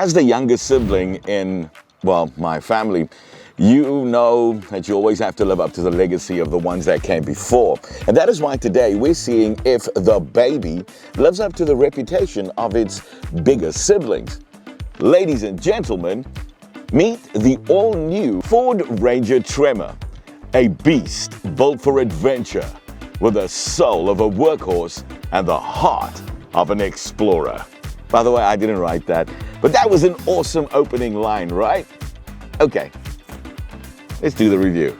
As the youngest sibling in, well, my family, you know that you always have to live up to the legacy of the ones that came before. And that is why today we're seeing if the baby lives up to the reputation of its bigger siblings. Ladies and gentlemen, meet the all-new Ford Ranger Tremor, a beast built for adventure with the soul of a workhorse and the heart of an explorer. By the way, I didn't write that, but that was an awesome opening line, right? Okay, let's do the review.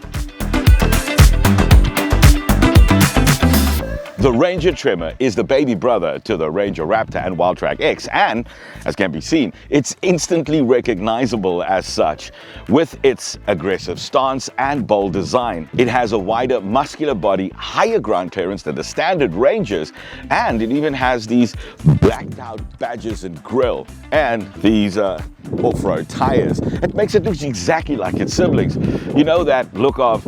The Ranger Tremor is the baby brother to the Ranger Raptor and Wildtrak X, and as can be seen, it's instantly recognizable as such with its aggressive stance and bold design. It has a wider, muscular body, higher ground clearance than the standard Rangers, and it even has these blacked out badges and grille and these off-road tires. It makes it look exactly like its siblings. You know that look of,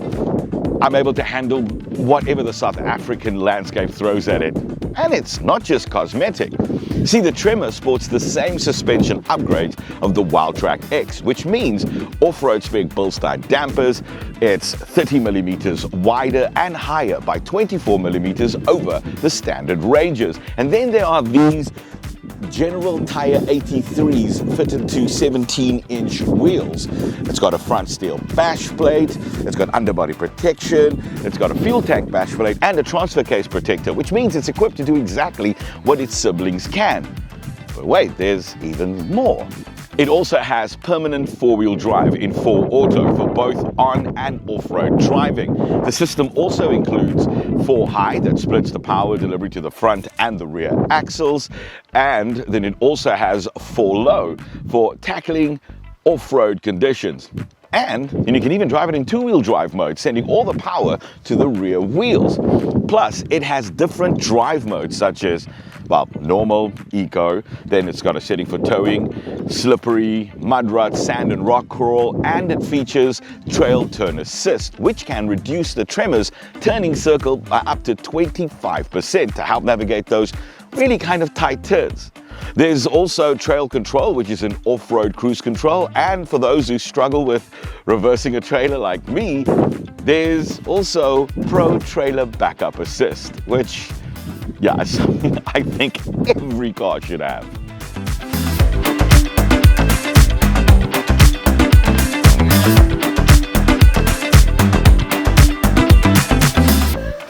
I'm able to handle whatever the South African landscape throws at it. And it's not just cosmetic. See, the Tremor sports the same suspension upgrade of the Wildtrak X, which means off-road spec Bilstein dampers. It's 30 millimeters wider and higher by 24 millimeters over the standard Rangers. And then there are these General Tire 83s fitted to 17-inch wheels. It's got a front steel bash plate, it's got underbody protection, it's got a fuel tank bash plate and a transfer case protector, which means it's equipped to do exactly what its siblings can. But wait, there's even more. It also has permanent four-wheel drive in 4Auto for both on and off-road driving. The system also includes 4High that splits the power delivery to the front and the rear axles, and then it also has 4Low for tackling off-road conditions. And you can even drive it in two-wheel drive mode, sending all the power to the rear wheels. Plus, it has different drive modes such as, well, normal, eco, then it's got a setting for towing, slippery, mud rut, sand and rock crawl, and it features trail turn assist, which can reduce the Tremor's turning circle by up to 25% to help navigate those really kind of tight turns. There's also trail control, which is an off-road cruise control, and for those who struggle with reversing a trailer like me, there's also Pro Trailer Backup Assist, which, yeah, is something I think every car should have.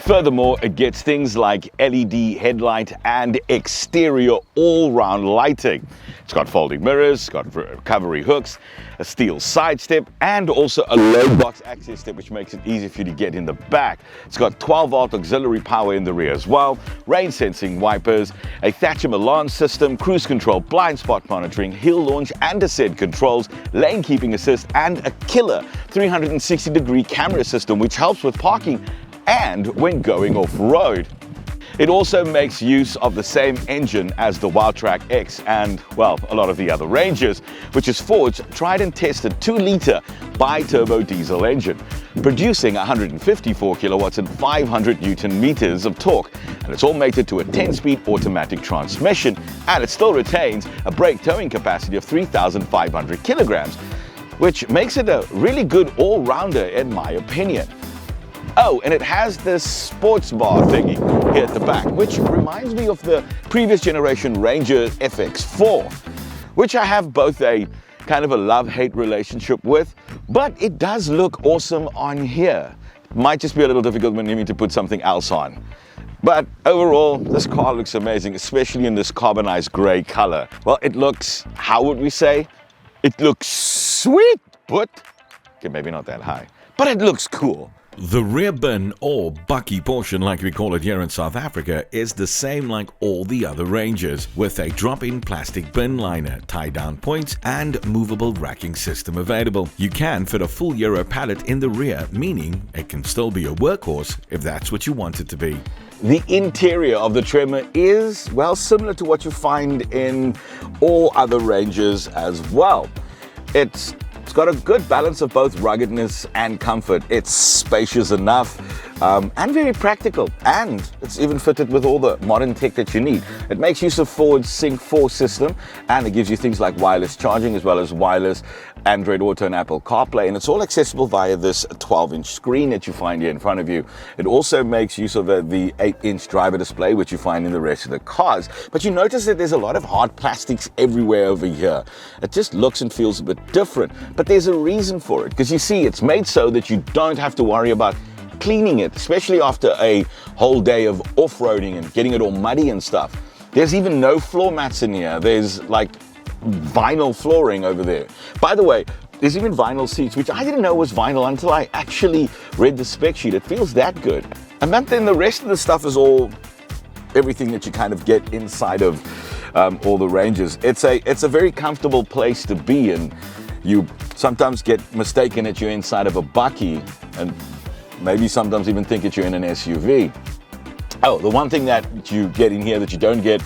Furthermore, it gets things like LED headlight and exterior all-round lighting. It's got folding mirrors, it's got recovery hooks, a steel side step, and also a low box access step, which makes it easy for you to get in the back. It's got 12-volt auxiliary power in the rear as well, rain sensing wipers, a Thatcher alarm system, cruise control, blind spot monitoring, hill launch and descent controls, lane keeping assist, and a killer 360-degree camera system, which helps with parking and when going off-road. It also makes use of the same engine as the Wildtrak X and, well, a lot of the other Rangers, which is Ford's tried and tested 2-liter bi-turbo diesel engine, producing 154 kilowatts and 500 Newton meters of torque. And it's all mated to a 10-speed automatic transmission, and it still retains a brake towing capacity of 3,500 kilograms, which makes it a really good all-rounder in my opinion. Oh, and it has this sports bar thingy here at the back, which reminds me of the previous generation Ranger FX4, which I have both a kind of a love-hate relationship with, but it does look awesome on here. Might just be a little difficult when you need to put something else on. But overall, this car looks amazing, especially in this carbonized gray color. Well, it looks, how would we say? It looks sweet, but, okay, maybe not that high, but it looks cool. The rear bin, or bucky portion like we call it here in South Africa, is the same like all the other Rangers, with a drop-in plastic bin liner, tie-down points, and movable racking system available. You can fit a full Euro pallet in the rear, meaning it can still be a workhorse if that's what you want it to be. The interior of the Tremor is, well, similar to what you find in all other Rangers as well. It's got a good balance of both ruggedness and comfort. It's spacious enough, and very practical. And it's even fitted with all the modern tech that you need. It makes use of Ford's Sync 4 system, and it gives you things like wireless charging as well as wireless Android Auto and Apple CarPlay, and it's all accessible via this 12-inch screen that you find here in front of you. It also makes use of the 8-inch driver display, which you find in the rest of the cars. But you notice that there's a lot of hard plastics everywhere over here. It just looks and feels a bit different, but there's a reason for it, because you see, it's made so that you don't have to worry about cleaning it, especially after a whole day of off-roading and getting it all muddy and stuff. There's even no floor mats in here. There's like vinyl flooring over there. By the way, there's even vinyl seats, which I didn't know was vinyl until I actually read the spec sheet. It feels that good. And then the rest of the stuff is all everything that you kind of get inside of all the Rangers. It's a very comfortable place to be, and you sometimes get mistaken that you're inside of a bucky, and maybe sometimes even think that you're in an SUV. Oh, the one thing that you get in here that you don't get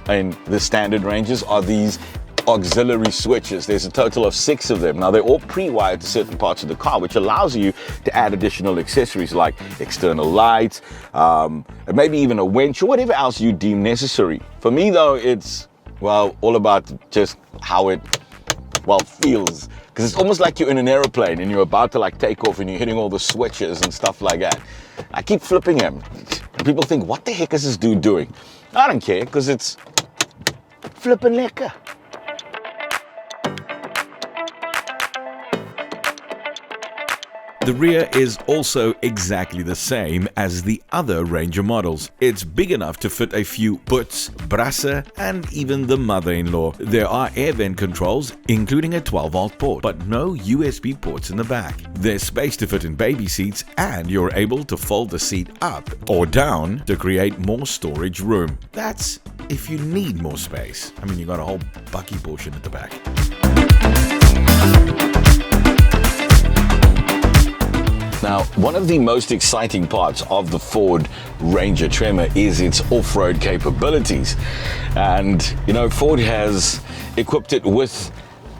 in the standard Rangers are these auxiliary switches. There's a total of 6 of them. Now, they're all pre-wired to certain parts of the car, which allows you to add additional accessories like external lights, and maybe even a winch or whatever else you deem necessary. For me, though, it's, well, all about just how it, well, feels. Because it's almost like you're in an aeroplane and you're about to like take off and you're hitting all the switches and stuff like that. I keep flipping them. People think, what the heck is this dude doing? I don't care, because it's flipping lekker. The rear is also exactly the same as the other Ranger models. It's big enough to fit a few butts, brasse, and even the mother-in-law. There are air vent controls, including a 12-volt port, but no USB ports in the back. There's space to fit in baby seats, and you're able to fold the seat up or down to create more storage room. That's if you need more space. I mean, you got a whole bucky portion at the back. Now, one of the most exciting parts of the Ford Ranger Tremor is its off-road capabilities. And, you know, Ford has equipped it with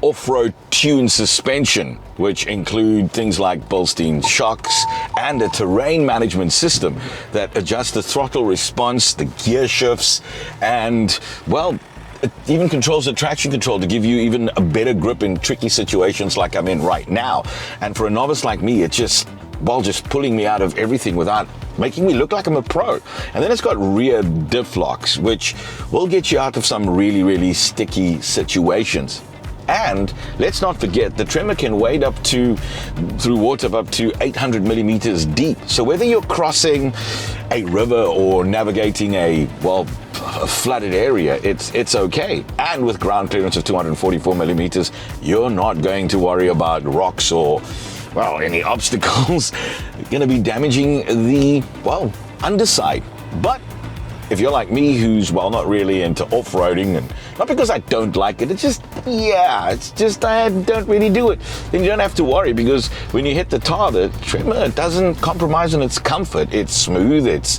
off-road tuned suspension, which include things like Bilstein shocks and a terrain management system that adjusts the throttle response, the gear shifts, and, well, it even controls the traction control to give you even a better grip in tricky situations like I'm in right now. And for a novice like me, it's just pulling me out of everything without making me look like I'm a pro. And then it's got rear diff locks, which will get you out of some really, really sticky situations. And let's not forget, the Tremor can wade up to, through water of up to 800 millimeters deep. So whether you're crossing a river or navigating a flooded area, it's okay. And with ground clearance of 244 millimeters, you're not going to worry about rocks or, well, any obstacles going to be damaging the, underside. But if you're like me, who's, not really into off-roading, and not because I don't like it, it's just I don't really do it, then you don't have to worry, because when you hit the tar, the Tremor doesn't compromise on its comfort. It's smooth, it's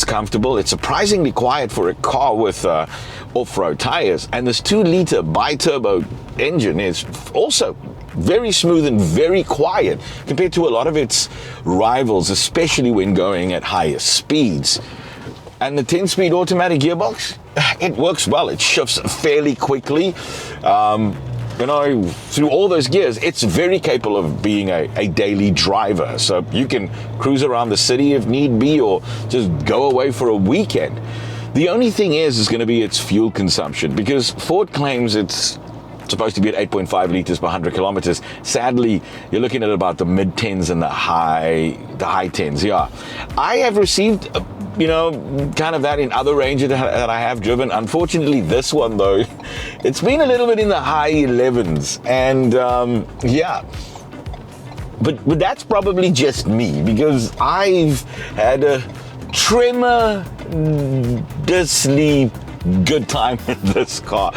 comfortable, it's surprisingly quiet for a car with off-road tires, and this 2-liter bi-turbo engine is also very smooth and very quiet compared to a lot of its rivals, especially when going at higher speeds. And the 10-speed automatic gearbox, it works well. It shifts fairly quickly. Through all those gears, it's very capable of being a daily driver. So you can cruise around the city if need be, or just go away for a weekend. The only thing is going to be its fuel consumption, because Ford claims it's supposed to be at 8.5 liters per 100 kilometers. Sadly, you're looking at about the mid-10s and the high 10s. Yeah, I have received kind of that in other Rangers that I have driven. Unfortunately, this one though, it's been a little bit in the high 11s, and but that's probably just me, because I've had a tremendously good time in this car.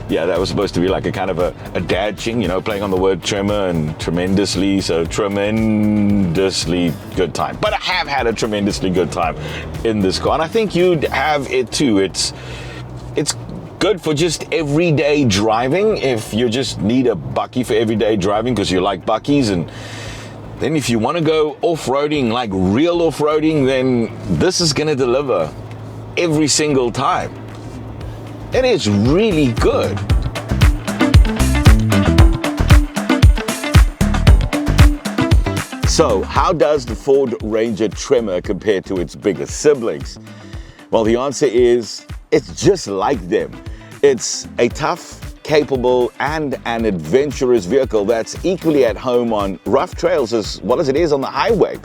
Yeah, that was supposed to be like a kind of a dad ching, playing on the word tremor and tremendously, so tremendously good time. But I have had a tremendously good time in this car, and I think you'd have it too. It's good for just everyday driving, if you just need a bucky for everyday driving because you like buckies, and Then if you want to go off-roading, like real off-roading, then this is going to deliver every single time. It is really good. So, how does the Ford Ranger Tremor compare to its biggest siblings? Well, the answer is, it's just like them. It's a tough, capable, and an adventurous vehicle that's equally at home on rough trails as well as it is on the highway,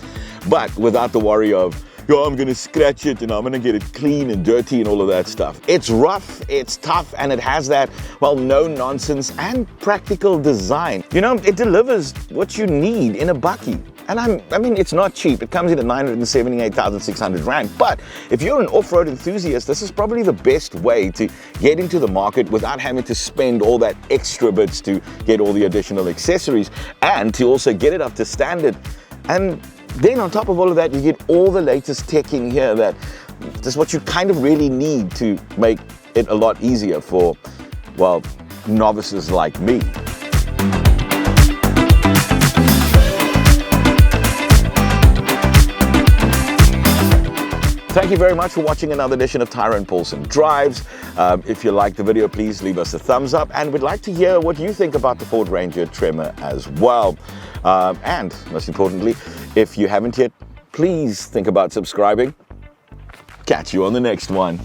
but without the worry of, yo, I'm gonna scratch it and I'm gonna get it clean and dirty and all of that stuff. It's rough, it's tough, and it has that, well, no nonsense and practical design. You know, it delivers what you need in a bucky. And I mean, it's not cheap. It comes in at 978,600 Rand. But if you're an off-road enthusiast, this is probably the best way to get into the market without having to spend all that extra bits to get all the additional accessories and to also get it up to standard. And then on top of all of that, you get all the latest tech in here that's what you kind of really need to make it a lot easier for, well, novices like me. Thank you very much for watching another edition of Tyrone Paulson Drives. If you liked the video, please leave us a thumbs up, and we'd like to hear what you think about the Ford Ranger Tremor as well. And most importantly, if you haven't yet, please think about subscribing. Catch you on the next one.